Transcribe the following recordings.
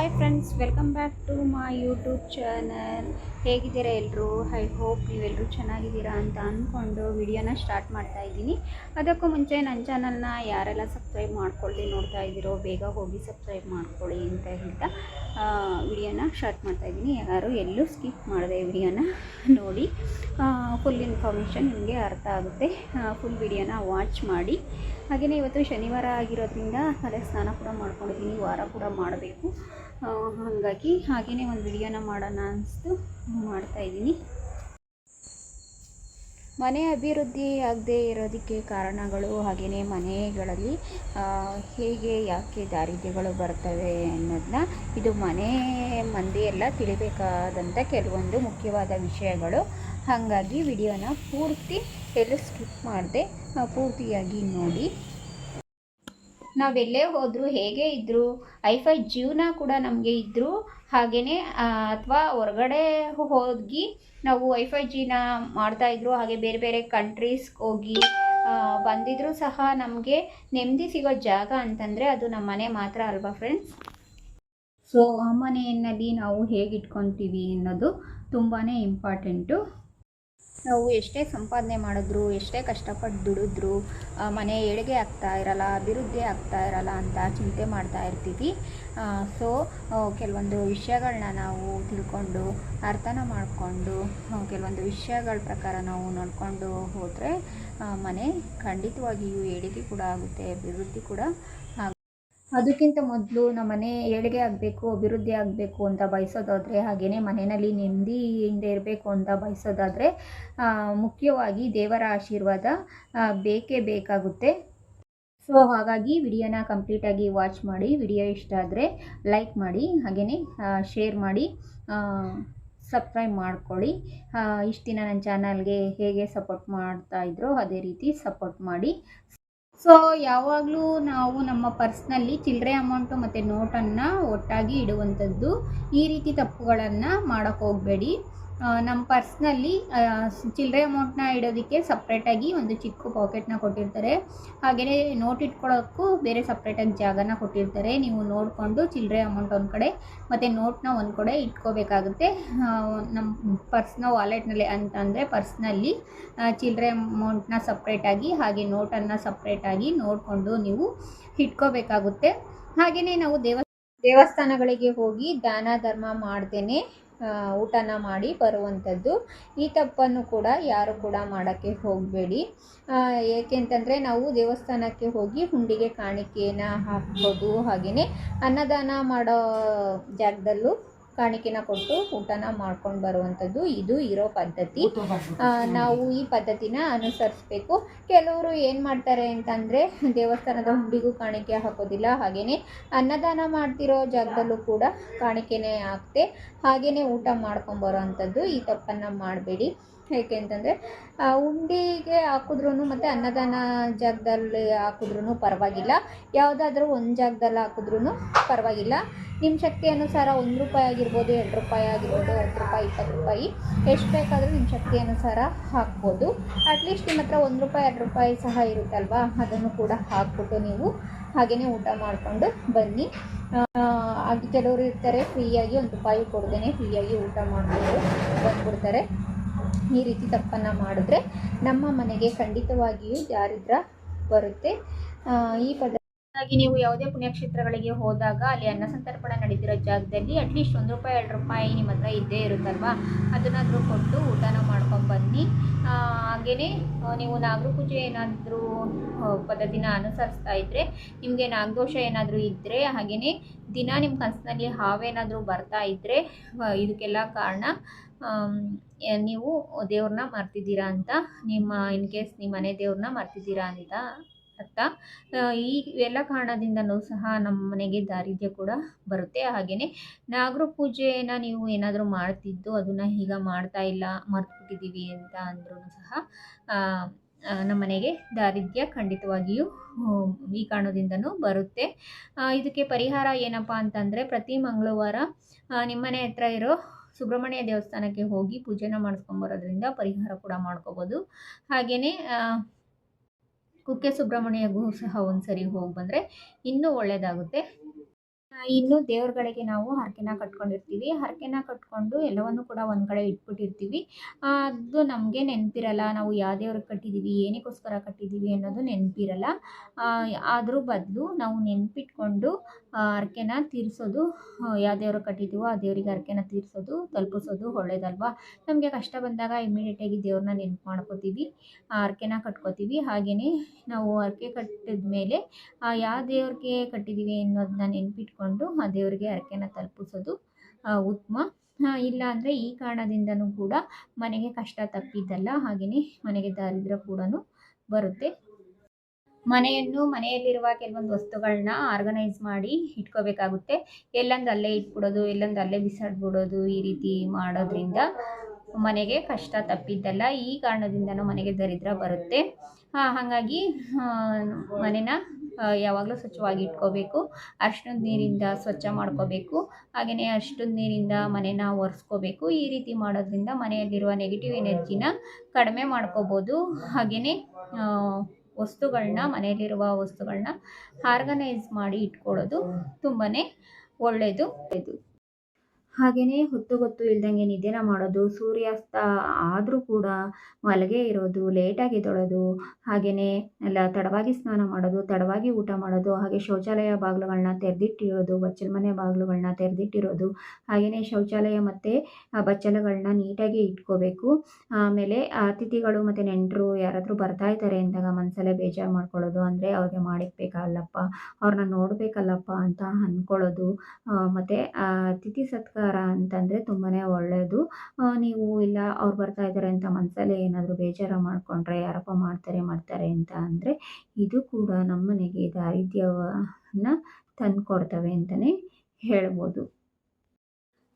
Hi friends, welcome back to my YouTube channel. ಹೇಗಿದ್ದೀರಾ ಎಲ್ಲರೂ? I hope ನೀವೆಲ್ಲರೂ ಚೆನ್ನಾಗಿದ್ದೀರಾ ಅಂತ ಅಂದ್ಕೊಂಡು ವಿಡಿಯೋನ ಸ್ಟಾರ್ಟ್ ಮಾಡ್ತಾ ಇದ್ದೀನಿ. ಅದಕ್ಕೂ ಮುಂಚೆ ನನ್ನ ಚಾನಲ್ನ ಯಾರೆಲ್ಲ ಸಬ್ಸ್ಕ್ರೈಬ್ ಮಾಡ್ಕೊಳ್ಳಿ ನೋಡ್ತಾ ಇದ್ದೀರೋ ಬೇಗ ಹೋಗಿ ಸಬ್ಸ್ಕ್ರೈಬ್ ಮಾಡ್ಕೊಳ್ಳಿ ಅಂತ ಹೇಳ್ತಾ ವಿಡಿಯೋನ ಸ್ಟಾರ್ಟ್ ಮಾಡ್ತಾ ಇದ್ದೀನಿ. ಯಾರು ಎಲ್ಲೂ ಸ್ಕಿಪ್ ಮಾಡದೆ ವಿಡಿಯೋನ ನೋಡಿ, ಫುಲ್ ಇನ್ಫಾರ್ಮೇಷನ್ ನಿಮಗೆ ಅರ್ಥ ಆಗುತ್ತೆ. ಫುಲ್ ವಿಡಿಯೋನ ವಾಚ್ ಮಾಡಿ. ಹಾಗೆಯೇ ಇವತ್ತು ಶನಿವಾರ ಆಗಿರೋದ್ರಿಂದ ತಲೆ ಸ್ನಾನ ಕೂಡ ಮಾಡ್ಕೊಂಡಿದ್ದೀನಿ, ವಾರ ಕೂಡ ಮಾಡಬೇಕು. ಹಾಗೆಯೇ ಒಂದು ವಿಡಿಯೋನ ಮಾಡೋಣ ಅನಿಸ್ತು ಮಾಡ್ತಾಯಿದ್ದೀನಿ. ಮನೆ ಅಭಿವೃದ್ಧಿ ಆಗದೆ ಇರೋದಕ್ಕೆ ಕಾರಣಗಳು, ಹಾಗೆಯೇ ಮನೆಗಳಲ್ಲಿ ಹೇಗೆ ಯಾಕೆ ದಾರಿದ್ರ್ಯಗಳು ಬರ್ತವೆ ಅನ್ನೋದನ್ನ ಇದು ಮನೆ ಮಂದಿ ಎಲ್ಲ ತಿಳಿಬೇಕಾದಂಥ ಕೆಲವೊಂದು ಮುಖ್ಯವಾದ ವಿಷಯಗಳು. ಹಾಗಾಗಿ ವಿಡಿಯೋನ ಪೂರ್ತಿ ಎಲ್ಲೂ ಸ್ಕಿಪ್ ಮಾಡದೆ ಪೂರ್ತಿಯಾಗಿ ನೋಡಿ. ನಾವೆಲ್ಲೇ ಹೋದರೂ ಹೇಗೆ ಇದ್ದರೂ ಐಫೈ ಜೀವನ ಕೂಡ ನಮಗೆ ಇದ್ದರೂ ಹಾಗೆಯೇ ಅಥವಾ ಹೊರಗಡೆ ಹೋಗಿ ನಾವು ವೈಫೈ ಜೀವನ ಮಾಡ್ತಾಯಿದ್ರು, ಹಾಗೆ ಬೇರೆ ಬೇರೆ ಕಂಟ್ರೀಸ್ಗೆ ಹೋಗಿ ಬಂದಿದ್ರೂ ಸಹ ನಮಗೆ ನೆಮ್ಮದಿ ಸಿಗೋ ಜಾಗ ಅಂತಂದರೆ ಅದು ನಮ್ಮ ಮನೆ ಮಾತ್ರ ಅಲ್ವಾ ಫ್ರೆಂಡ್ಸ್? ಸೊ ಆ ಮನೆಯಲ್ಲಿ ನಾವು ಹೇಗೆ ಇಟ್ಕೊತೀವಿ ಅನ್ನೋದು ತುಂಬಾ ಇಂಪಾರ್ಟೆಂಟು. ನಾವು ಎಷ್ಟೇ ಸಂಪಾದನೆ ಮಾಡಿದ್ರು, ಎಷ್ಟೇ ಕಷ್ಟಪಟ್ಟು ದುಡಿದ್ರು ಮನೆ ಏಳಿಗೆ ಆಗ್ತಾ ಇರಲ್ಲ, ಅಭಿವೃದ್ಧಿ ಆಗ್ತಾ ಇರಲ್ಲ ಅಂತ ಚಿಂತೆ ಮಾಡ್ತಾ ಇರ್ತೀವಿ. ಸೊ ಕೆಲವೊಂದು ವಿಷಯಗಳನ್ನ ನಾವು ತಿಳ್ಕೊಂಡು ಅರ್ಥನ ಮಾಡಿಕೊಂಡು ಕೆಲವೊಂದು ವಿಷಯಗಳ ಪ್ರಕಾರ ನಾವು ನೋಡಿಕೊಂಡು ಹೋದರೆ ಮನೆ ಖಂಡಿತವಾಗಿಯೂ ಏಳಿಗೆ ಕೂಡ ಆಗುತ್ತೆ, ಅಭಿವೃದ್ಧಿ ಕೂಡ ಆಗುತ್ತೆ. ಅದಕ್ಕಿಂತ ಮೊದಲು ನಮ್ಮ ಮನೆ ಏಳಿಗೆ ಆಗಬೇಕು, ಅಭಿವೃದ್ಧಿ ಆಗಬೇಕು ಅಂತ ಬಯಸೋದಾದರೆ, ಹಾಗೆಯೇ ಮನೆಯಲ್ಲಿ ನೆಮ್ಮದಿಯಿಂದ ಇರಬೇಕು ಅಂತ ಬಯಸೋದಾದರೆ ಮುಖ್ಯವಾಗಿ ದೇವರ ಆಶೀರ್ವಾದ ಬೇಕೇ ಬೇಕಾಗುತ್ತೆ. ಸೊ ಹಾಗಾಗಿ ವಿಡಿಯೋನ ಕಂಪ್ಲೀಟಾಗಿ ವಾಚ್ ಮಾಡಿ. ವಿಡಿಯೋ ಇಷ್ಟ ಆದರೆ ಲೈಕ್ ಮಾಡಿ, ಹಾಗೆಯೇ ಶೇರ್ ಮಾಡಿ, ಸಬ್ಸ್ಕ್ರೈಬ್ ಮಾಡ್ಕೊಳ್ಳಿ. ಇಷ್ಟು ದಿನ ನನ್ನ ಚಾನಲ್ಗೆ ಹೇಗೆ ಸಪೋರ್ಟ್ ಮಾಡ್ತಾಯಿದ್ರೋ ಅದೇ ರೀತಿ ಸಪೋರ್ಟ್ ಮಾಡಿ. ಸೊ ಯಾವಾಗಲೂ ನಾವು ನಮ್ಮ ಪರ್ಸ್ನಲ್ಲಿ ಚಿಲ್ಲರೆ ಅಮೌಂಟು ಮತ್ತು ನೋಟನ್ನು ಒಟ್ಟಾಗಿ ಇಡುವಂಥದ್ದು. ಈ ರೀತಿ ತಪ್ಪುಗಳನ್ನು ಮಾಡೋಕ್ಕೆ ಹೋಗಬೇಡಿ. ನಮ್ಮ ಪರ್ಸ್ನಲ್ಲಿ ಚಿಲ್ಲರೆ ಅಮೌಂಟ್ನ ಇಡೋದಕ್ಕೆ ಸಪ್ರೇಟಾಗಿ ಒಂದು ಚಿಕ್ಕ ಪಾಕೆಟ್ನ ಕೊಟ್ಟಿರ್ತಾರೆ, ಹಾಗೆಯೇ ನೋಟ್ ಇಟ್ಕೊಳ್ಳೋಕ್ಕೂ ಬೇರೆ ಸಪ್ರೇಟಾಗಿ ಜಾಗನ ಕೊಟ್ಟಿರ್ತಾರೆ. ನೀವು ನೋಡಿಕೊಂಡು ಚಿಲ್ಲರೆ ಅಮೌಂಟ್ ಒಂದು ಕಡೆ ಮತ್ತು ನೋಟ್ನ ಒಂದು ಕಡೆ ಇಟ್ಕೋಬೇಕಾಗುತ್ತೆ. ನಮ್ಮ ಪರ್ಸ್ನ ವಾಲೆಟ್ನಲ್ಲಿ ಅಂತಂದರೆ ಪರ್ಸ್ನಲ್ಲಿ ಚಿಲ್ಲರೆ ಅಮೌಂಟ್ನ ಸಪ್ರೇಟಾಗಿ ಹಾಗೆ ನೋಟನ್ನು ಸಪ್ರೇಟಾಗಿ ನೋಡಿಕೊಂಡು ನೀವು ಇಟ್ಕೋಬೇಕಾಗುತ್ತೆ. ಹಾಗೆಯೇ ನಾವು ದೇವಸ್ಥಾನಗಳಿಗೆ ಹೋಗಿ ದಾನ ಧರ್ಮ ಮಾಡ್ತೇನೆ ಊಟನ ಮಾಡಿ ಬರುವಂಥದ್ದು. ಈ ತಪ್ಪನ್ನು ಕೂಡ ಯಾರು ಕೂಡ ಮಾಡೋಕ್ಕೆ ಹೋಗಬೇಡಿ. ಏಕೆಂತಂದರೆ ನಾವು ದೇವಸ್ಥಾನಕ್ಕೆ ಹೋಗಿ ಹುಂಡಿಗೆ ಕಾಣಿಕೆಯನ್ನು ಹಾಕ್ಬೋದು, ಹಾಗೆಯೇ ಅನ್ನದಾನ ಮಾಡೋ ಜಾಗದಲ್ಲೂ ಕಾಣಿಕೆನ ಕೊಟ್ಟು ಊಟನ ಮಾಡ್ಕೊಂಡು ಬರುವಂಥದ್ದು ಇದು ಇರೋ ಪದ್ಧತಿ. ನಾವು ಈ ಪದ್ಧತಿನ ಅನುಸರಿಸಬೇಕು. ಕೆಲವರು ಏನು ಮಾಡ್ತಾರೆ ಅಂತಂದರೆ ದೇವಸ್ಥಾನದ ಹುಂಡಿಗೂ ಕಾಣಿಕೆ ಹಾಕೋದಿಲ್ಲ, ಹಾಗೆಯೇ ಅನ್ನದಾನ ಮಾಡ್ತಿರೋ ಜಾಗದಲ್ಲೂ ಕೂಡ ಕಾಣಿಕೆನೇ ಹಾಕ್ತೆ ಹಾಗೆಯೇ ಊಟ ಮಾಡ್ಕೊಂಬರೋ ಅಂಥದ್ದು. ಈ ತಪ್ಪನ್ನು ಮಾಡಬೇಡಿ. ಏಕೆಂತಂದರೆ ಉಂಡಿಗೆ ಹಾಕಿದ್ರೂ ಮತ್ತು ಅನ್ನದಾನ ಜಾಗದಲ್ಲಿ ಹಾಕಿದ್ರೂ ಪರವಾಗಿಲ್ಲ, ಯಾವುದಾದ್ರೂ ಒಂದು ಜಾಗದಲ್ಲಿ ಹಾಕಿದ್ರೂ ಪರವಾಗಿಲ್ಲ. ನಿಮ್ಮ ಶಕ್ತಿ ಅನುಸಾರ ₹1 ಆಗಿರ್ಬೋದು, ₹2 ಆಗಿರ್ಬೋದು, ₹10, ₹20 ಎಷ್ಟು ಬೇಕಾದರೂ ನಿಮ್ಮ ಶಕ್ತಿ ಅನುಸಾರ ಹಾಕ್ಬೋದು. ಅಟ್ಲೀಸ್ಟ್ ನಿಮ್ಮ ಹತ್ರ ₹1, ₹2 ಸಹ ಇರುತ್ತಲ್ವ, ಅದನ್ನು ಕೂಡ ಹಾಕ್ಬಿಟ್ಟು ನೀವು ಹಾಗೆಯೇ ಊಟ ಮಾಡಿಕೊಂಡು ಬನ್ನಿ. ಹಾಗೆ ಕೆಲವರು ಇರ್ತಾರೆ ಫ್ರೀಯಾಗಿ ₹1 ಕೊಡ್ದೇನೆ ಫ್ರೀಯಾಗಿ ಊಟ ಮಾಡಿಕೊಂಡು ಬಂದ್ಬಿಡ್ತಾರೆ. ಈ ರೀತಿ ತಪ್ಪನ್ನು ಮಾಡಿದ್ರೆ ನಮ್ಮ ಮನೆಗೆ ಖಂಡಿತವಾಗಿಯೂ ದಾರಿದ್ರ್ಯ ಬರುತ್ತೆ. ಈ ಪದ್ಧತಿ ನೀವು ಯಾವುದೇ ಪುಣ್ಯಕ್ಷೇತ್ರಗಳಿಗೆ ಹೋದಾಗ ಅಲ್ಲಿ ಅನ್ನಸಂತರ್ಪಣೆ ನಡೀತಿರೋ ಜಾಗದಲ್ಲಿ ಅಟ್ಲೀಸ್ಟ್ ₹1, ₹2 ನಿಮ್ಮ ಹತ್ರ ಇದ್ದೇ ಇರುತ್ತಲ್ವ, ಅದನ್ನಾದರೂ ಕೊಟ್ಟು ಊಟನ ಮಾಡ್ಕೊಂಡು ಬನ್ನಿ. ಹಾಗೆಯೇ ನೀವು ನಾಗರ ಪೂಜೆ ಏನಾದರೂ ಪದ್ಧತಿನ ಅನುಸರಿಸ್ತಾ ಇದ್ದರೆ, ನಿಮಗೆ ನಾಗದೋಷ ಏನಾದರೂ ಇದ್ದರೆ, ಹಾಗೆಯೇ ದಿನ ನಿಮ್ಮ ಕನಸಿನಲ್ಲಿ ಹಾವೇನಾದರೂ ಬರ್ತಾ ಇದ್ದರೆ ಇದಕ್ಕೆಲ್ಲ ಕಾರಣ ನೀವು ದೇವ್ರನ್ನ ಮರ್ತಿದ್ದೀರಾ ಅಂತ, ಇನ್ ಕೇಸ್ ನಿಮ್ಮ ಮನೆ ದೇವ್ರನ್ನ ಮರ್ತಿದ್ದೀರಾ ಅಂತ ಅರ್ಥ. ಈ ಎಲ್ಲ ಕಾರಣದಿಂದನೂ ಸಹ ನಮ್ಮ ಮನೆಗೆ ದಾರಿದ್ರ್ಯ ಕೂಡ ಬರುತ್ತೆ. ಹಾಗೆಯೇ ನಾಗರ ಪೂಜೆನ ನೀವು ಏನಾದರೂ ಮಾಡ್ತಿದ್ದು ಅದನ್ನು ಈಗ ಮಾಡ್ತಾ ಇಲ್ಲ, ಮರ್ತ್ಬಿಟ್ಟಿದ್ದೀವಿ ಅಂತ ಅಂದ್ರೂ ಸಹ ನಮ್ಮ ಮನೆಗೆ ದಾರಿದ್ರ್ಯ ಖಂಡಿತವಾಗಿಯೂ ಈ ಕಾರಣದಿಂದನೂ ಬರುತ್ತೆ. ಇದಕ್ಕೆ ಪರಿಹಾರ ಏನಪ್ಪ ಅಂತಂದರೆ, ಪ್ರತಿ ಮಂಗಳವಾರ ನಿಮ್ಮನೆ ಹತ್ರ ಇರೋ ಸುಬ್ರಹ್ಮಣ್ಯ ದೇವಸ್ಥಾನಕ್ಕೆ ಹೋಗಿ ಪೂಜೆನ ಮಾಡಿಸ್ಕೊಂಬರೋದ್ರಿಂದ ಪರಿಹಾರ ಕೂಡ ಮಾಡ್ಕೋಬೋದು. ಹಾಗೆಯೇ ಕುಕ್ಕೆ ಸುಬ್ರಹ್ಮಣ್ಯಗೂ ಸಹ ಒಂದು ಸರಿ ಹೋಗಿ ಬಂದರೆ ಇನ್ನೂ ಒಳ್ಳೆಯದಾಗುತ್ತೆ. ಇನ್ನು ದೇವ್ರುಗಳಿಗೆ ನಾವು ಹರಕೆನ ಕಟ್ಕೊಂಡಿರ್ತೀವಿ. ಹರಕೆನ ಕಟ್ಕೊಂಡು ಎಲ್ಲವನ್ನು ಕೂಡ ಒಂದು ಕಡೆ ಇಟ್ಬಿಟ್ಟಿರ್ತೀವಿ. ಅದು ನಮಗೆ ನೆನಪಿರಲ್ಲ, ನಾವು ಯಾವ ದೇವ್ರಿಗೆ ಕಟ್ಟಿದ್ದೀವಿ, ಏನಕ್ಕೋಸ್ಕರ ಕಟ್ಟಿದ್ದೀವಿ ಅನ್ನೋದು ನೆನಪಿರಲ್ಲ. ಅದ್ರ ಬದಲು ನಾವು ನೆನಪಿಟ್ಕೊಂಡು ಹರಕೆನ ತೀರಿಸೋದು, ಯಾವ ದೇವ್ರಿಗೆ ಕಟ್ಟಿದ್ದೀವೋ ಆ ದೇವರಿಗೆ ಹರಕೆನ ತೀರಿಸೋದು, ತಲುಪಿಸೋದು ಒಳ್ಳೇದಲ್ವಾ. ನಮಗೆ ಕಷ್ಟ ಬಂದಾಗ ಇಮ್ಮಿಡಿಯೇಟಾಗಿ ದೇವ್ರನ್ನ ನೆನಪು ಮಾಡ್ಕೋತೀವಿ, ಹರಕೆನ ಕಟ್ಕೋತೀವಿ. ಹಾಗೆಯೇ ನಾವು ಹರಕೆ ಕಟ್ಟಿದ ಮೇಲೆ ಯಾವ ದೇವ್ರಿಗೆ ಕಟ್ಟಿದ್ದೀವಿ ಅನ್ನೋದನ್ನ ನೆನಪಿಟ್ಕೊಂಡು ಆ ದೇವರಿಗೆ ಹರಕೆನ ತಲುಪಿಸೋದು ಉತ್ತಮ. ಇಲ್ಲ ಅಂದರೆ ಈ ಕಾರಣದಿಂದನೂ ಕೂಡ ಮನೆಗೆ ಕಷ್ಟ ತಪ್ಪಿದ್ದಲ್ಲ, ಹಾಗೆಯೇ ಮನೆಗೆ ದಾರಿದ್ರ್ಯ ಕೂಡ ಬರುತ್ತೆ. ಮನೆಯಲ್ಲಿರುವ ಕೆಲವೊಂದು ವಸ್ತುಗಳನ್ನ ಆರ್ಗನೈಸ್ ಮಾಡಿ ಇಟ್ಕೋಬೇಕಾಗುತ್ತೆ. ಎಲ್ಲಂದು ಅಲ್ಲೇ ಇಟ್ಬಿಡೋದು, ಎಲ್ಲಂದು ಅಲ್ಲೇ ಬಿಸಾಡ್ಬಿಡೋದು, ಈ ರೀತಿ ಮಾಡೋದ್ರಿಂದ ಮನೆಗೆ ಕಷ್ಟ ತಪ್ಪಿದ್ದಲ್ಲ. ಈ ಕಾರಣದಿಂದನೂ ಮನೆಗೆ ದರಿದ್ರ ಬರುತ್ತೆ. ಹಾಗಾಗಿ ಮನೆನ ಯಾವಾಗಲೂ ಸ್ವಚ್ಛವಾಗಿ ಇಟ್ಕೋಬೇಕು. ಅರಿಶಿಣದ ನೀರಿಂದ ಸ್ವಚ್ಛ ಮಾಡ್ಕೋಬೇಕು. ಹಾಗೆಯೇ ಅರಿಶಿಣದ ನೀರಿಂದ ಮನೆನ ಒರೆಸ್ಕೋಬೇಕು. ಈ ರೀತಿ ಮಾಡೋದ್ರಿಂದ ಮನೆಯಲ್ಲಿರುವ ನೆಗೆಟಿವ್ ಎನರ್ಜಿನ ಕಡಿಮೆ ಮಾಡ್ಕೋಬೋದು. ಹಾಗೆಯೇ ಮನೆಯಲ್ಲಿರುವ ವಸ್ತುಗಳನ್ನ ಆರ್ಗನೈಸ್ ಮಾಡಿ ಇಟ್ಕೊಳ್ಳೋದು ತುಂಬಾ ಒಳ್ಳೆಯದು. ಹಾಗೆಯೇ ಹೊತ್ತು ಇಲ್ದಂಗೆ ನಿದ್ದೆನ ಮಾಡೋದು, ಸೂರ್ಯಾಸ್ತ ಆದರೂ ಕೂಡ ಮಲಗೇ ಇರೋದು, ಲೇಟಾಗಿ ಎದ್ದೇಳೋದು, ಹಾಗೆಯೇ ತಡವಾಗಿ ಸ್ನಾನ ಮಾಡೋದು, ತಡವಾಗಿ ಊಟ ಮಾಡೋದು, ಹಾಗೆ ಶೌಚಾಲಯ ಬಾಗಿಲುಗಳನ್ನ ತೆರೆದಿಟ್ಟಿರೋದು, ಬಚ್ಚಲ ಮನೆ ಬಾಗಿಲುಗಳನ್ನ ತೆರೆದಿಟ್ಟಿರೋದು, ಹಾಗೆಯೇ ಶೌಚಾಲಯ ಮತ್ತು ಬಚ್ಚಲುಗಳನ್ನ ನೀಟಾಗಿ ಇಟ್ಕೋಬೇಕು. ಆಮೇಲೆ ಅತಿಥಿಗಳು ಮತ್ತು ನೆಂಟರು ಯಾರಾದರೂ ಬರ್ತಾ ಇದ್ದಾರೆ ಅಂದಾಗ ಮನಸಲ್ಲೇ ಬೇಜಾರು ಮಾಡ್ಕೊಳ್ಳೋದು, ಅಂದರೆ ಅವ್ರಿಗೆ ಮಾಡಿಕ್ಬೇಕಲ್ಲಪ್ಪ, ಅವ್ರನ್ನ ನೋಡಬೇಕಲ್ಲಪ್ಪ ಅಂತ ಅಂದ್ಕೊಳ್ಳೋದು. ಮತ್ತು ಅತಿಥಿ ಸತ್ಕಾರ ಅಂತಂದರೆ ತುಂಬಾ ಒಳ್ಳೆಯದು. ನೀವು ಇಲ್ಲ ಅವ್ರು ಬರ್ತಾ ಇದ್ದಾರೆ ಅಂತ ಮನಸಲ್ಲೇ ಏನಾದರೂ ಬೇಜಾರು ಮಾಡಿಕೊಂಡ್ರೆ, ಯಾರಪ್ಪ ಮಾಡ್ತಾರೆ ಅಂತ ಅಂದರೆ ಇದು ಕೂಡ ನಮ್ಮ ಮನೆಗೆ ದಾರಿದ್ರ್ಯವನ್ನು ತಂದುಕೊಡ್ತವೆ ಅಂತಲೇ ಹೇಳ್ಬೋದು.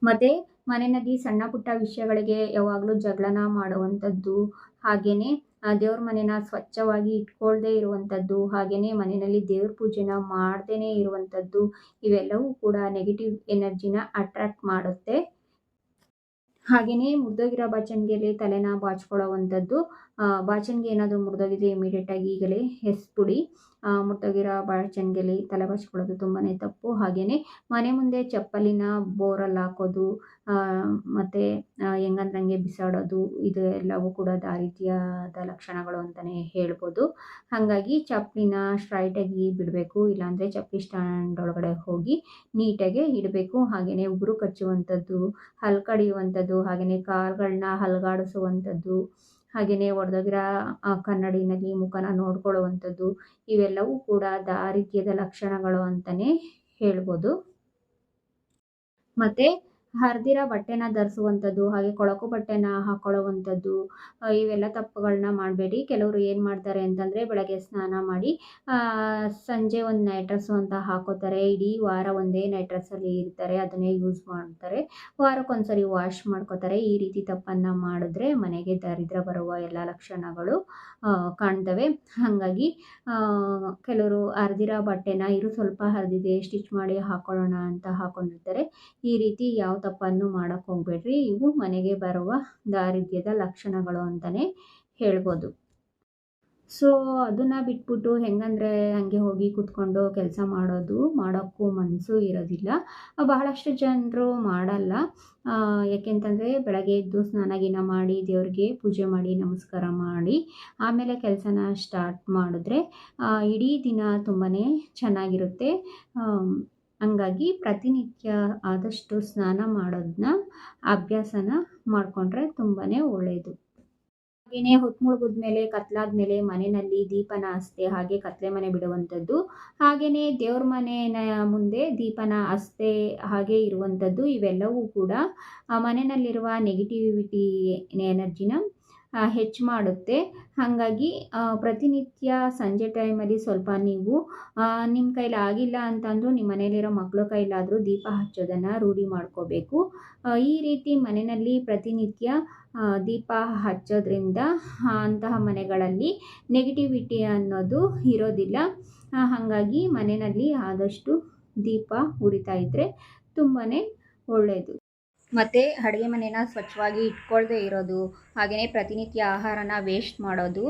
ಮತ್ತು ಮನೆಯಲ್ಲಿ ಸಣ್ಣ ಪುಟ್ಟ ವಿಷಯಗಳಿಗೆ ಯಾವಾಗಲೂ ಜಗಳನ ಮಾಡುವಂಥದ್ದು, ಹಾಗೆಯೇ ದೇವ್ರ ಮನೆನ ಸ್ವಚ್ಛವಾಗಿ ಇಟ್ಕೊಳ್ದೇ ಇರುವಂಥದ್ದು, ಹಾಗೆಯೇ ಮನೆಯಲ್ಲಿ ದೇವ್ರ ಪೂಜೆನ ಮಾಡ್ದೇ ಇರುವಂಥದ್ದು, ಇವೆಲ್ಲವೂ ಕೂಡ ನೆಗೆಟಿವ್ ಎನರ್ಜಿನ ಅಟ್ರಾಕ್ಟ್ ಮಾಡುತ್ತೆ. ಹಾಗೆಯೇ ಮುರಿದೋಗಿರೋ ಬಾಚಣಿಗೆಯಲ್ಲಿ ತಲೆನ ಬಾಚ್ಕೊಳ್ಳೋವಂಥದ್ದು, ಬಾಚಣಿಗೆ ಏನಾದರೂ ಮುರಿದೋಗಿದ್ರೆ ಇಮಿಡಿಯೇಟಾಗಿ ಈಗಲೇ ಎಸ್ಬಿಡಿ. ಮುರಿದೋಗಿರೋ ಬಾಚಣಿಗೆಯಲ್ಲಿ ತಲೆ ಬಾಚ್ಕೊಳ್ಳೋದು ತುಂಬಾ ತಪ್ಪು. ಹಾಗೆಯೇ ಮನೆ ಮುಂದೆ ಚಪ್ಪಲಿನ ಬೋರಲ್ಲಿ ಹಾಕೋದು ಮತ್ತು ಹೆಂಗಂದ್ರಂಗೆ ಬಿಸಾಡೋದು, ಇದು ಎಲ್ಲವೂ ಕೂಡ ದಾರಿದ್ರ್ಯದ ಲಕ್ಷಣಗಳು ಅಂತಲೇ ಹೇಳ್ಬೋದು. ಹಾಗಾಗಿ ಚಪ್ಪಲಿನ ಸ್ಟ್ರೈಟಾಗಿ ಬಿಡಬೇಕು, ಇಲ್ಲಾಂದರೆ ಚಪ್ಪಲಿ ಸ್ಟ್ಯಾಂಡ್ ಒಳಗಡೆ ಹೋಗಿ ನೀಟಾಗಿ ಇಡಬೇಕು. ಹಾಗೆಯೇ ಉಗುರು ಕಚ್ಚುವಂಥದ್ದು, ಹಲ್ಲು ಕಡಿಯುವಂಥದ್ದು, ಹಾಗೆಯೇ ಕಾಲುಗಳನ್ನ ಅಲುಗಾಡಿಸುವಂಥದ್ದು, ಹಾಗೆಯೇ ಒಡೆದೋಗಿರೋ ಕನ್ನಡಿನಲ್ಲಿ ಮುಖನ ನೋಡ್ಕೊಳ್ಳುವಂಥದ್ದು, ಇವೆಲ್ಲವೂ ಕೂಡ ದಾರಿದ್ರ್ಯದ ಲಕ್ಷಣಗಳು ಅಂತಲೇ ಹೇಳ್ಬೋದು. ಮತ್ತು ಹರಿದಿರೋ ಬಟ್ಟೆನ ಧರಿಸುವಂಥದ್ದು, ಹಾಗೆ ಕೊಳಕು ಬಟ್ಟೆನ ಹಾಕೊಳ್ಳುವಂಥದ್ದು, ಇವೆಲ್ಲ ತಪ್ಪುಗಳನ್ನ ಮಾಡಬೇಡಿ. ಕೆಲವರು ಏನು ಮಾಡ್ತಾರೆ ಅಂತಂದರೆ ಬೆಳಗ್ಗೆ ಸ್ನಾನ ಮಾಡಿ ಸಂಜೆ ಒಂದು ನೈಟ್ ಡ್ರೆಸ್ಸು ಅಂತ ಹಾಕೋತಾರೆ. ಇಡೀ ವಾರ ಒಂದೇ ನೈಟ್ ಡ್ರೆಸ್ಸಲ್ಲಿ ಇರ್ತಾರೆ, ಅದನ್ನೇ ಯೂಸ್ ಮಾಡ್ತಾರೆ. ವಾರಕ್ಕೊಂದ್ಸರಿ ವಾಶ್ ಮಾಡ್ಕೋತಾರೆ. ಈ ರೀತಿ ತಪ್ಪನ್ನು ಮಾಡಿದ್ರೆ ಮನೆಗೆ ದಾರಿದ್ರ್ಯ ಬರುವ ಎಲ್ಲ ಲಕ್ಷಣಗಳು ಕಾಣ್ತವೆ. ಹಾಗಾಗಿ ಕೆಲವರು ಹರಿದಿರೋ ಬಟ್ಟೆನ ಸ್ವಲ್ಪ ಹರಿದಿದೆ ಸ್ಟಿಚ್ ಮಾಡಿ ಹಾಕೊಳ್ಳೋಣ ಅಂತ ಹಾಕೊಂಡಿರ್ತಾರೆ. ಈ ರೀತಿ ಯಾವ ತಪ್ಪನ್ನು ಮಾಡೋಕ್ಕೆ ಹೋಗಬೇಡ್ರಿ. ಇವು ಮನೆಗೆ ಬರುವ ದಾರಿದ್ರ್ಯದ ಲಕ್ಷಣಗಳು ಅಂತಲೇ ಹೇಳ್ಬೋದು. ಸೊ ಅದನ್ನು ಬಿಟ್ಬಿಟ್ಟು ಹೆಂಗಂದರೆ ಹಂಗೆ ಹೋಗಿ ಕೂತ್ಕೊಂಡು ಕೆಲಸ ಮಾಡೋಕ್ಕೂ ಮನಸ್ಸು ಇರೋದಿಲ್ಲ. ಬಹಳಷ್ಟು ಜನರು ಮಾಡಲ್ಲ. ಯಾಕೆಂತಂದರೆ ಬೆಳಗ್ಗೆ ಎದ್ದು ಸ್ನಾನ ಗೀನ ಮಾಡಿ ದೇವ್ರಿಗೆ ಪೂಜೆ ಮಾಡಿ ನಮಸ್ಕಾರ ಮಾಡಿ ಆಮೇಲೆ ಕೆಲಸನ ಸ್ಟಾರ್ಟ್ ಮಾಡಿದ್ರೆ ಇಡೀ ದಿನ ತುಂಬಾ ಚೆನ್ನಾಗಿರುತ್ತೆ. ಹಂಗಾಗಿ ಪ್ರತಿನಿತ್ಯ ಆದಷ್ಟು ಸ್ನಾನ ಮಾಡೋದನ್ನ ಅಭ್ಯಾಸನ ಮಾಡಿಕೊಂಡ್ರೆ ತುಂಬಾ ಒಳ್ಳೆಯದು. ಹಾಗೆಯೇ ಹೊತ್ತು ಮುಳುಗಿದ್ಮೇಲೆ ಕತ್ಲಾದ್ಮೇಲೆ ಮನೆಯಲ್ಲಿ ದೀಪನ ಹಚ್ದೆ ಹಾಗೆ ಕತ್ಲೆ ಮನೆ ಬಿಡುವಂಥದ್ದು, ಹಾಗೆಯೇ ದೇವ್ರ ಮನೆಯ ಮುಂದೆ ದೀಪನ ಹಚ್ದೆ ಹಾಗೆ ಇರುವಂಥದ್ದು, ಇವೆಲ್ಲವೂ ಕೂಡ ಮನೆಯಲ್ಲಿರುವ ನೆಗೆಟಿವಿಟಿ ಎನರ್ಜಿನ ಹೆಚ್ಚು ಮಾಡುತ್ತೆ. ಹಾಗಾಗಿ ಪ್ರತಿನಿತ್ಯ ಸಂಜೆ ಟೈಮಲ್ಲಿ ಸ್ವಲ್ಪ ನೀವು ನಿಮ್ಮ ಕೈಲಿ ಆಗಿಲ್ಲ ಅಂತಂದರೂ ನಿಮ್ಮ ಮನೆಯಲ್ಲಿರೋ ಮಕ್ಕಳ ಕೈಲಾದರೂ ದೀಪ ಹಚ್ಚೋದನ್ನು ರೂಢಿ ಮಾಡ್ಕೋಬೇಕು. ಈ ರೀತಿ ಮನೆಯಲ್ಲಿ ಪ್ರತಿನಿತ್ಯ ದೀಪ ಹಚ್ಚೋದ್ರಿಂದ ಅಂತಹ ಮನೆಗಳಲ್ಲಿ ನೆಗೆಟಿವಿಟಿ ಅನ್ನೋದು ಇರೋದಿಲ್ಲ. ಹಾಗಾಗಿ ಮನೆಯಲ್ಲಿ ಆದಷ್ಟು ದೀಪ ಉರಿತಾ ಇದ್ದರೆ ತುಂಬಾ ಒಳ್ಳೆಯದು. ಮತ್ತು ಅಡುಗೆ ಮನೇನ ಸ್ವಚ್ಛವಾಗಿ ಇಟ್ಕೊಳ್ದೇ ಇರೋದು, ಹಾಗೆಯೇ ಪ್ರತಿನಿತ್ಯ ಆಹಾರನ ವೇಸ್ಟ್ ಮಾಡೋದು,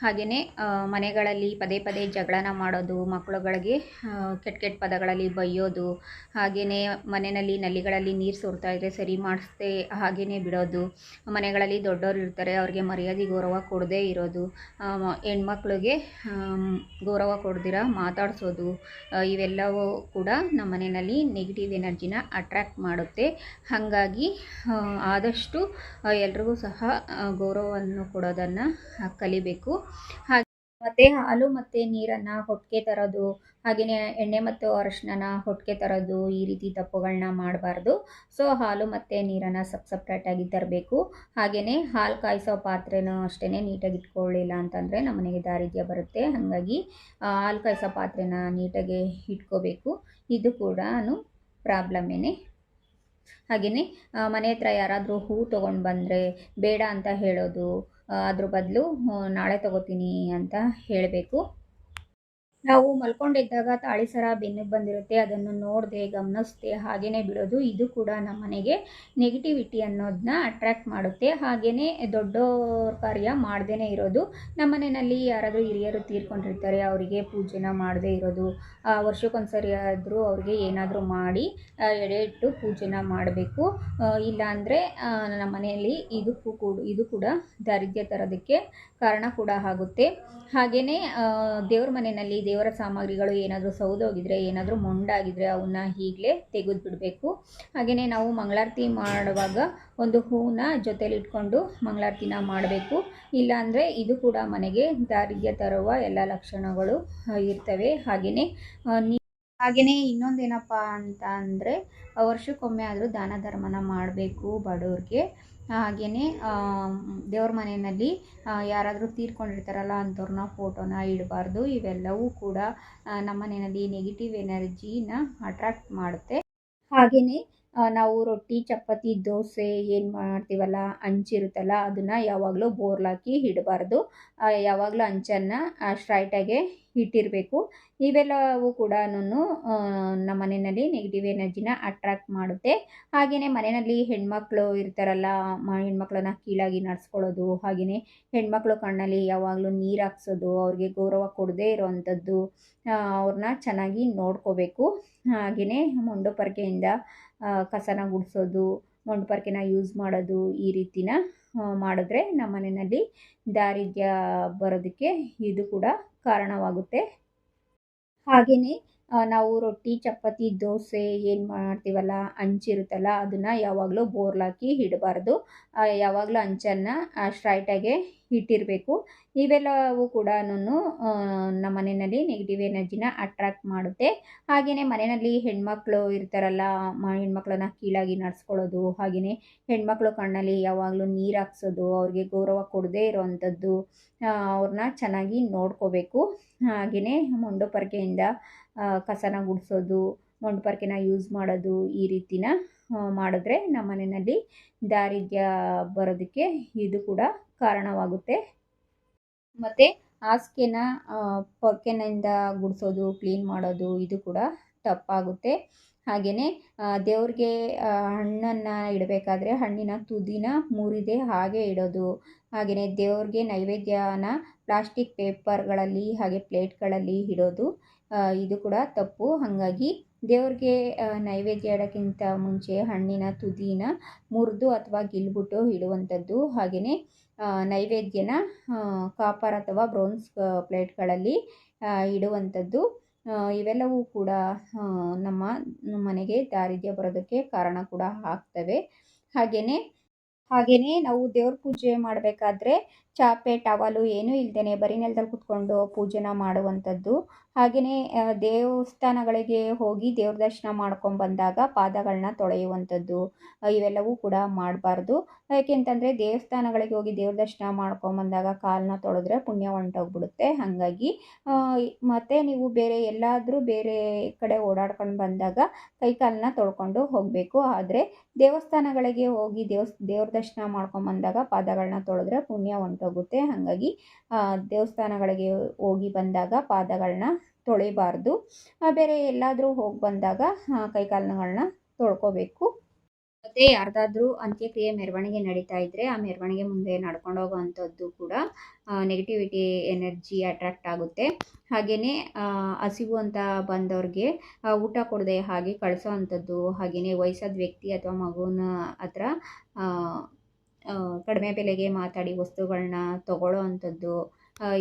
ಹಾಗೆಯೇ ಮನೆಗಳಲ್ಲಿ ಪದೇ ಪದೇ ಜಗಳನ ಮಾಡೋದು, ಮಕ್ಕಳುಗಳಿಗೆ ಕೆಟ್ಟ ಕೆಟ್ಟ ಪದಗಳಲ್ಲಿ ಬೈಯೋದು, ಹಾಗೆಯೇ ಮನೆಯಲ್ಲಿ ನಲ್ಲಿಗಳಲ್ಲಿ ನೀರು ಸೋರ್ತಾ ಇದ್ದರೆ ಸರಿ ಮಾಡಿಸ್ದೆ ಹಾಗೆಯೇ ಬಿಡೋದು, ಮನೆಗಳಲ್ಲಿ ದೊಡ್ಡವರು ಇರ್ತಾರೆ ಅವ್ರಿಗೆ ಮರ್ಯಾದೆ ಗೌರವ ಕೊಡದೇ ಇರೋದು, ಹೆಣ್ಮಕ್ಳಿಗೆ ಗೌರವ ಕೊಡ್ದಿರ ಮಾತಾಡಿಸೋದು, ಇವೆಲ್ಲವೂ ಕೂಡ ನಮ್ಮ ಮನೆಯಲ್ಲಿ ನೆಗೆಟಿವ್ ಎನರ್ಜಿನ ಅಟ್ರ್ಯಾಕ್ಟ್ ಮಾಡುತ್ತೆ. ಹಾಗಾಗಿ ಆದಷ್ಟು ಎಲ್ರಿಗೂ ಸಹ ಗೌರವವನ್ನು ಕೊಡೋದನ್ನು ಕಲಿಬೇಕು. ಹಾಗೆ ಮತ್ತು ಹಾಲು ಮತ್ತು ನೀರನ್ನು ಹೊಟ್ಟೆಗೆ ತರೋದು, ಹಾಗೆಯೇ ಎಣ್ಣೆ ಮತ್ತು ಅರಶಿನ ಹೊಟ್ಟೆಗೆ ತರೋದು, ಈ ರೀತಿ ತಪ್ಪುಗಳನ್ನ ಮಾಡಬಾರ್ದು. ಸೊ ಹಾಲು ಮತ್ತು ನೀರನ್ನು ಸಪ್ರೇಟಾಗಿ ತರಬೇಕು. ಹಾಗೆಯೇ ಹಾಲು ಕಾಯಿಸೋ ಪಾತ್ರೆನೂ ಅಷ್ಟೇ ನೀಟಾಗಿ ಇಟ್ಕೊಳ್ಳಿಲ್ಲ ಅಂತಂದರೆ ನಮ್ಮನೆಗೆ ದಾರಿದ್ರ್ಯ ಬರುತ್ತೆ. ಹಾಗಾಗಿ ಹಾಲು ಕಾಯಿಸೋ ಪಾತ್ರೆನ ನೀಟಾಗಿ ಇಟ್ಕೋಬೇಕು. ಇದು ಕೂಡ ಪ್ರಾಬ್ಲಮ್ಮೇನೆ. ಹಾಗೆಯೇ ಮನೆ ಹತ್ರ ಯಾರಾದರೂ ಹೂವು ತೊಗೊಂಡು ಬಂದರೆ ಬೇಡ ಅಂತ ಹೇಳೋದು, ಅದ್ರ ಬದಲು ನಾಳೆ ತೊಗೋತೀನಿ ಅಂತ ಹೇಳಬೇಕು. ನಾವು ಮಲ್ಕೊಂಡಿದ್ದಾಗ ತಾಳಿ ಸರ ಬೆನ್ನಿಗೆ ಬಂದಿರುತ್ತೆ, ಅದನ್ನು ನೋಡದೆ ಗಮನಿಸದೆ ಹಾಗೆಯೇ ಬಿಡೋದು, ಇದು ಕೂಡ ನಮ್ಮ ಮನೆಗೆ ನೆಗೆಟಿವಿಟಿ ಅನ್ನೋದನ್ನ ಅಟ್ರ್ಯಾಕ್ಟ್ ಮಾಡುತ್ತೆ. ಹಾಗೆಯೇ ದೊಡ್ಡೋರ ಕಾರ್ಯ ಮಾಡದೇ ಇರೋದು, ನಮ್ಮ ಮನೆಯಲ್ಲಿ ಯಾರಾದರೂ ಹಿರಿಯರು ತೀರ್ಕೊಂಡಿರ್ತಾರೆ ಅವರಿಗೆ ಪೂಜೆನ ಮಾಡದೇ ಇರೋದು, ವರ್ಷಕ್ಕೊಂದ್ಸರಿ ಆದರೂ ಅವ್ರಿಗೆ ಏನಾದರೂ ಮಾಡಿ ಎಡೆ ಇಟ್ಟು ಪೂಜೆನ ಮಾಡಬೇಕು. ಇಲ್ಲಾಂದರೆ ನಮ್ಮ ಮನೆಯಲ್ಲಿ ಇದು ಕೂಡ ದಾರಿದ್ರ್ಯ ತರೋದಕ್ಕೆ ಕಾರಣ ಕೂಡ ಆಗುತ್ತೆ. ಹಾಗೆಯೇ ದೇವ್ರ ಮನೆಯಲ್ಲಿ ದೇವರ ಸಾಮಗ್ರಿಗಳು ಏನಾದರೂ ಸೌದೋಗಿದ್ರೆ, ಏನಾದರೂ ಮೊಂಡಾಗಿದ್ದರೆ ಅವನ್ನ ಈಗಲೇ ತೆಗೆದು ಬಿಡಬೇಕು. ಹಾಗೆಯೇ ನಾವು ಮಂಗಳಾರತಿ ಮಾಡುವಾಗ ಒಂದು ಹೂವನ್ನ ಜೊತೆಲಿ ಇಟ್ಕೊಂಡು ಮಂಗಳಾರತಿನ ಮಾಡಬೇಕು. ಇಲ್ಲಾಂದರೆ ಇದು ಕೂಡ ಮನೆಗೆ ದಾರಿದ್ರ್ಯ ತರುವ ಎಲ್ಲ ಲಕ್ಷಣಗಳು ಇರ್ತವೆ. ಹಾಗೆಯೇ ಇನ್ನೊಂದೇನಪ್ಪ ಅಂತ ಅಂದರೆ ವರ್ಷಕ್ಕೊಮ್ಮೆ ಆದರೂ ದಾನ ಧರ್ಮನ ಮಾಡಬೇಕು ಬಡವ್ರಿಗೆ. ಹಾಗೆಯೇ ದೇವ್ರ ಮನೆಯಲ್ಲಿ ಯಾರಾದರೂ ತೀರ್ಕೊಂಡಿರ್ತಾರಲ್ಲ ಅಂಥವ್ರನ್ನ ಫೋಟೋನ ಇಡಬಾರ್ದು. ಇವೆಲ್ಲವೂ ಕೂಡ ನಮ್ಮ ಮನೆಯಲ್ಲಿ ನೆಗೆಟಿವ್ ಎನರ್ಜಿನ ಅಟ್ರ್ಯಾಕ್ಟ್ ಮಾಡುತ್ತೆ. ಹಾಗೆಯೇ ನಾವು ರೊಟ್ಟಿ, ಚಪಾತಿ, ದೋಸೆ ಏನು ಮಾಡ್ತೀವಲ್ಲ ಹಂಚಿರುತ್ತಲ್ಲ ಅದನ್ನು ಯಾವಾಗಲೂ ಬೋರ್ಲಾಕಿ ಇಡಬಾರ್ದು. ಯಾವಾಗಲೂ ಹಂಚನ್ನು ಸ್ಟ್ರೈಟಾಗೆ ಇಟ್ಟಿರಬೇಕು. ಇವೆಲ್ಲವೂ ಕೂಡ ನಮ್ಮ ಮನೆಯಲ್ಲಿ ನೆಗೆಟಿವ್ ಎನರ್ಜಿನ ಅಟ್ರ್ಯಾಕ್ಟ್ ಮಾಡುತ್ತೆ. ಹಾಗೆಯೇ ಮನೆಯಲ್ಲಿ ಹೆಣ್ಮಕ್ಳು ಇರ್ತಾರಲ್ಲ, ಹೆಣ್ಮಕ್ಳನ್ನ ಕೀಳಾಗಿ ನಡೆಸ್ಕೊಳ್ಳೋದು, ಹಾಗೆಯೇ ಹೆಣ್ಮಕ್ಳು ಕಣ್ಣಲ್ಲಿ ಯಾವಾಗಲೂ ನೀರು ಹಾಕ್ಸೋದು, ಅವ್ರಿಗೆ ಗೌರವ ಕೊಡದೇ ಇರೋವಂಥದ್ದು, ಅವ್ರನ್ನ ಚೆನ್ನಾಗಿ ನೋಡ್ಕೋಬೇಕು. ಹಾಗೆಯೇ ಮುಂಡುಪರ್ಕೆಯಿಂದ ಕಸನ ಗುಡಿಸೋದು, ಮುಂಡುಪರ್ಕೆನ ಯೂಸ್ ಮಾಡೋದು, ಈ ರೀತಿನ ಮಾಡಿದ್ರೆ ನಮ್ಮ ಮನೆಯಲ್ಲಿ ದಾರಿದ್ರ್ಯ ಬರೋದಕ್ಕೆ ಇದು ಕೂಡ ಕಾರಣವಾಗುತ್ತೆ. ಹಾಗೆಯೇ ನಾವು ರೊಟ್ಟಿ, ಚಪಾತಿ, ದೋಸೆ ಏನು ಮಾಡ್ತೀವಲ್ಲ ಹಂಚಿರುತ್ತಲ್ಲ ಅದನ್ನು ಯಾವಾಗಲೂ ಬೋರ್ಲಾಕಿ ಇಡಬಾರ್ದು. ಯಾವಾಗಲೂ ಹಂಚನ್ನು ಸ್ಟ್ರೈಟಾಗೆ ಇಟ್ಟಿರಬೇಕು. ಇವೆಲ್ಲವೂ ಕೂಡ ನಮ್ಮ ಮನೆಯಲ್ಲಿ ನೆಗೆಟಿವ್ ಎನರ್ಜಿನ ಅಟ್ರ್ಯಾಕ್ಟ್ ಮಾಡುತ್ತೆ. ಹಾಗೆಯೇ ಮನೆಯಲ್ಲಿ ಹೆಣ್ಮಕ್ಳು ಇರ್ತಾರಲ್ಲ, ಹೆಣ್ಮಕ್ಳನ್ನ ಕೀಳಾಗಿ ನಡೆಸ್ಕೊಳ್ಳೋದು, ಹಾಗೆಯೇ ಹೆಣ್ಮಕ್ಳು ಕಣ್ಣಲ್ಲಿ ಯಾವಾಗಲೂ ನೀರು ಹಾಕ್ಸೋದು, ಅವ್ರಿಗೆ ಗೌರವ ಕೊಡದೇ ಇರೋವಂಥದ್ದು, ಅವ್ರನ್ನ ಚೆನ್ನಾಗಿ ನೋಡ್ಕೋಬೇಕು. ಹಾಗೆಯೇ ಮುಂಡುಪರ್ಕೆಯಿಂದ ಕಸನ ಗುಡಿಸೋದು, ಮುಂಡುಪರ್ಕೆನ ಯೂಸ್ ಮಾಡೋದು, ಈ ರೀತಿನ ಮಾಡಿದ್ರೆ ನಮ್ಮ ಮನೆಯಲ್ಲಿ ದಾರಿದ್ರ್ಯ ಬರೋದಕ್ಕೆ ಇದು ಕೂಡ ಕಾರಣವಾಗುತ್ತೆ. ಮತ್ತು ಹಾಸಿಗೆನ ಪೊರ್ಕೆನಿಂದ ಗುಡಿಸೋದು, ಕ್ಲೀನ್ ಮಾಡೋದು, ಇದು ಕೂಡ ತಪ್ಪಾಗುತ್ತೆ. ಹಾಗೆಯೇ ದೇವ್ರಿಗೆ ಹಣ್ಣನ್ನು ಇಡಬೇಕಾದ್ರೆ ಹಣ್ಣಿನ ತುದಿನ ಮುರಿದೇ ಹಾಗೆ ಇಡೋದು, ಹಾಗೆಯೇ ದೇವ್ರಿಗೆ ನೈವೇದ್ಯನ ಪ್ಲಾಸ್ಟಿಕ್ ಪೇಪರ್ಗಳಲ್ಲಿ ಹಾಗೆ ಪ್ಲೇಟ್ಗಳಲ್ಲಿ ಇಡೋದು, ಇದು ಕೂಡ ತಪ್ಪು. ಹಾಗಾಗಿ ದೇವ್ರಿಗೆ ನೈವೇದ್ಯ ಇಡೋಕ್ಕಿಂತ ಮುಂಚೆ ಹಣ್ಣಿನ ತುದಿನ ಮುರಿದು ಅಥವಾ ಗಿಲ್ಬಿಟ್ಟು ಇಡುವಂಥದ್ದು, ಹಾಗೆಯೇ ನೈವೇದ್ಯನ ಕಾಪರ್ ಅಥವಾ ಬ್ರೌನ್ಸ್ ಪ್ಲೇಟ್ಗಳಲ್ಲಿ ಇಡುವಂಥದ್ದು, ಇವೆಲ್ಲವೂ ಕೂಡ ನಮ್ಮ ಮನೆಗೆ ದಾರಿದ್ರ್ಯ ಬರೋದಕ್ಕೆ ಕಾರಣ ಕೂಡ ಆಗ್ತವೆ. ಹಾಗೆಯೇ ನಾವು ದೇವ್ರ ಪೂಜೆ ಮಾಡಬೇಕಾದ್ರೆ ಚಾಪೆ, ಟವಲು ಏನೂ ಇಲ್ಲದೇ ಬರೀ ನೆಲದಲ್ಲಿ ಕೂತ್ಕೊಂಡು ಪೂಜೆನ ಮಾಡುವಂಥದ್ದು. ಹಾಗೆಯೇ ದೇವಸ್ಥಾನಗಳಿಗೆ ಹೋಗಿ ದೇವ್ರ ದರ್ಶನ ಮಾಡ್ಕೊಂಬಂದಾಗ ಪಾದಗಳನ್ನ ತೊಳೆಯುವಂಥದ್ದು, ಇವೆಲ್ಲವೂ ಕೂಡ ಮಾಡಬಾರ್ದು. ಯಾಕೆಂತಂದರೆ ದೇವಸ್ಥಾನಗಳಿಗೆ ಹೋಗಿ ದೇವ್ರ ದರ್ಶನ ಮಾಡ್ಕೊಂಬಂದಾಗ ಕಾಲನ್ನ ತೊಳೆದ್ರೆ ಪುಣ್ಯ ಹೊಂಟೋಗ್ಬಿಡುತ್ತೆ. ಹಾಗಾಗಿ ಮತ್ತು ನೀವು ಬೇರೆ ಕಡೆ ಓಡಾಡ್ಕೊಂಡು ಬಂದಾಗ ಕೈ ಕಾಲನ್ನ ತೊಳ್ಕೊಂಡು ಹೋಗಬೇಕು. ಆದರೆ ದೇವಸ್ಥಾನಗಳಿಗೆ ಹೋಗಿ ದೇವ್ರ ದರ್ಶನ ಮಾಡ್ಕೊಂಬಂದಾಗ ಪಾದಗಳನ್ನ ತೊಳೆದ್ರೆ ಪುಣ್ಯ ಹೊಂಟೋಗುತ್ತೆ. ಹಾಗಾಗಿ ದೇವಸ್ಥಾನಗಳಿಗೆ ಹೋಗಿ ಬಂದಾಗ ಪಾದಗಳನ್ನ ತೊಳಿಬಾರ್ದು. ಬೇರೆ ಎಲ್ಲಾದರೂ ಹೋಗಿ ಬಂದಾಗ ಕೈ ಕಾಲುಗಳನ್ನ ತೊಳ್ಕೋಬೇಕು. ಮತ್ತೆ ಯಾರ್ದಾದ್ರೂ ಅಂತ್ಯಕ್ರಿಯೆ ಮೆರವಣಿಗೆ ನಡೀತಾ ಇದ್ರೆ ಆ ಮೆರವಣಿಗೆ ಮುಂದೆ ನಡ್ಕೊಂಡು ಹೋಗೋವಂಥದ್ದು ಕೂಡ ನೆಗೆಟಿವಿಟಿ ಎನರ್ಜಿ ಅಟ್ರಾಕ್ಟ್ ಆಗುತ್ತೆ. ಹಾಗೆಯೇ ಹಸಿವು ಅಂತ ಬಂದವ್ರಿಗೆ ಊಟ ಕೊಡದೆ ಹಾಗೆ ಕಳಿಸೋ ಅಂಥದ್ದು, ಹಾಗೆಯೇ ವಯಸ್ಸಾದ ವ್ಯಕ್ತಿ ಅಥವಾ ಮಗುನ ಹತ್ರ ಕಡಿಮೆ ಬೆಲೆಗೆ ಮಾತಾಡಿ ವಸ್ತುಗಳನ್ನ ತಗೊಳ್ಳೋ ಅಂಥದ್ದು,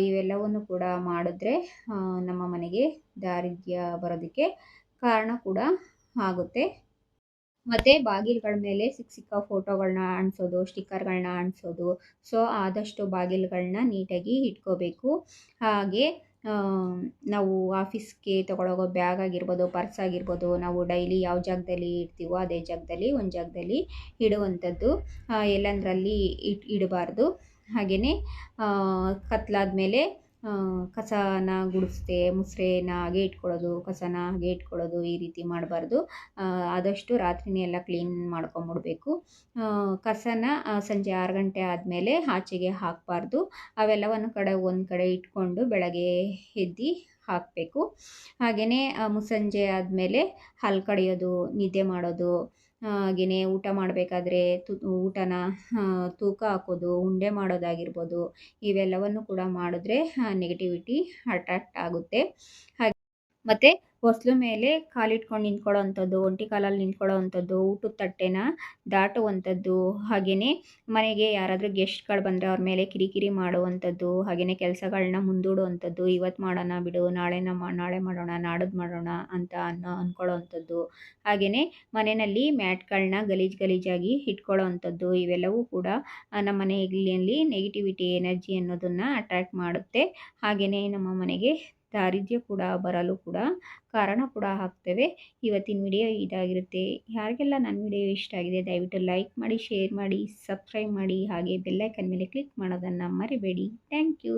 ಇವೆಲ್ಲವನ್ನು ಕೂಡ ಮಾಡಿದ್ರೆ ನಮ್ಮ ಮನೆಗೆ ದಾರಿದ್ರ್ಯ ಬರೋದಕ್ಕೆ ಕಾರಣ ಕೂಡ ಆಗುತ್ತೆ. ಮತ್ತು ಬಾಗಿಲುಗಳ ಮೇಲೆ ಸಿಕ್ಕ ಸಿಕ್ಕ ಫೋಟೋಗಳನ್ನ ಅಂಟಿಸೋದು, ಸ್ಟಿಕ್ಕರ್ಗಳನ್ನ ಅಂಟಿಸೋದು. ಸೊ ಆದಷ್ಟು ಬಾಗಿಲುಗಳನ್ನ ನೀಟಾಗಿ ಇಟ್ಕೋಬೇಕು. ಹಾಗೆ ನಾವು ಆಫೀಸ್ಗೆ ತೊಗೊಂಡೋಗೋ ಬ್ಯಾಗ್ ಆಗಿರ್ಬೋದು, ಪರ್ಸ್ ಆಗಿರ್ಬೋದು, ನಾವು ಡೈಲಿ ಯಾವ ಜಾಗದಲ್ಲಿ ಇಡ್ತೀವೋ ಅದೇ ಜಾಗದಲ್ಲಿ ಒಂದು ಜಾಗದಲ್ಲಿ ಇಡುವಂಥದ್ದು, ಎಲ್ಲಂದರಲ್ಲಿ ಇಡಬಾರ್ದು. ಹಾಗೆಯೇ ಕತ್ಲಾದ ಮೇಲೆ ಕಸನ ಗುಡಿಸ್ದೆ ಮುಸ್ರೆನ ಹಾಗೆ ಇಟ್ಕೊಳ್ಳೋದು, ಕಸನ ಹಾಗೆ ಇಟ್ಕೊಳ್ಳೋದು, ಈ ರೀತಿ ಮಾಡಬಾರ್ದು. ಆದಷ್ಟು ರಾತ್ರಿನೇ ಎಲ್ಲ ಕ್ಲೀನ್ ಮಾಡ್ಕೊಂಬಿಡ್ಬೇಕು. ಕಸನ ಸಂಜೆ 6 ಗಂಟೆ ಆದಮೇಲೆ ಆಚೆಗೆ ಹಾಕಬಾರ್ದು. ಅವೆಲ್ಲವನ್ನು ಒಂದು ಕಡೆ ಇಟ್ಕೊಂಡು ಬೆಳಗ್ಗೆ ಎದ್ದು ಹಾಕಬೇಕು. ಹಾಗೆಯೇ ಮುಸ್ಸಂಜೆ ಆದಮೇಲೆ ಹಲ್ಲು ಕಡಿಯೋದು, ನಿದ್ದೆ ಮಾಡೋದು, ಹಾಗೆಯೇ ಊಟ ಮಾಡಬೇಕಾದ್ರೆ ಊಟನ ತೂಕ ಹಾಕೋದು, ಉಂಡೆ ಮಾಡೋದಾಗಿರ್ಬೋದು, ಇವೆಲ್ಲವನ್ನು ಕೂಡ ಮಾಡಿದ್ರೆ ನೆಗೆಟಿವಿಟಿ ಅಟ್ರಾಕ್ಟ್ ಆಗುತ್ತೆ. ಮತ್ತು ಹೊಸ್ಲು ಮೇಲೆ ಕಾಲಿಟ್ಕೊಂಡು ನಿಂತ್ಕೊಳ್ಳೋ ಅಂಥದ್ದು, ಒಂಟಿ ಕಾಲಲ್ಲಿ ನಿಂತ್ಕೊಳ್ಳೋ ಅಂಥದ್ದು, ಊಟದ ತಟ್ಟೆನ ದಾಟುವಂಥದ್ದು, ಹಾಗೆಯೇ ಮನೆಗೆ ಯಾರಾದರೂ ಗೆಸ್ಟ್ಗಳು ಬಂದರೆ ಅವ್ರ ಮೇಲೆ ಕಿರಿಕಿರಿ ಮಾಡುವಂಥದ್ದು, ಹಾಗೆಯೇ ಕೆಲಸಗಳನ್ನ ಮುಂದೂಡುವಂಥದ್ದು, ಇವತ್ತು ಮಾಡೋಣ ಬಿಡು, ನಾಳೆ ಮಾಡೋಣ, ನಾಡಿದ್ದು ಮಾಡೋಣ ಅಂತ ಅಂದ್ಕೊಳ್ಳೋ ಅಂಥದ್ದು, ಹಾಗೆಯೇ ಮನೆಯಲ್ಲಿ ಮ್ಯಾಟ್ಗಳನ್ನ ಗಲೀಜಾಗಿ ಇಟ್ಕೊಳ್ಳೋ ಅಂಥದ್ದು, ಇವೆಲ್ಲವೂ ಕೂಡ ನಮ್ಮ ಮನೆಯಲ್ಲಿ ನೆಗೆಟಿವಿಟಿ ಎನರ್ಜಿ ಅನ್ನೋದನ್ನು ಅಟ್ರಾಕ್ಟ್ ಮಾಡುತ್ತೆ. ಹಾಗೆಯೇ ನಮ್ಮ ಮನೆಗೆ ದಾರಿದ್ರ್ಯ ಕೂಡ ಬರಲು ಕೂಡ ಕಾರಣ ಕೂಡ ಆಗ್ತವೆ. ಇವತ್ತಿನ ವಿಡಿಯೋ ಇದಾಗಿರುತ್ತೆ. ಯಾರಿಗೆಲ್ಲ ನನ್ನ ವಿಡಿಯೋ ಇಷ್ಟ ಆಗಿದೆ ದಯವಿಟ್ಟು ಲೈಕ್ ಮಾಡಿ, ಶೇರ್ ಮಾಡಿ, ಸಬ್ಸ್ಕ್ರೈಬ್ ಮಾಡಿ, ಹಾಗೆ ಬೆಲ್ ಐಕಾನ್ ಮೇಲೆ ಕ್ಲಿಕ್ ಮಾಡೋದನ್ನು ಮರಿಬೇಡಿ. Thank you.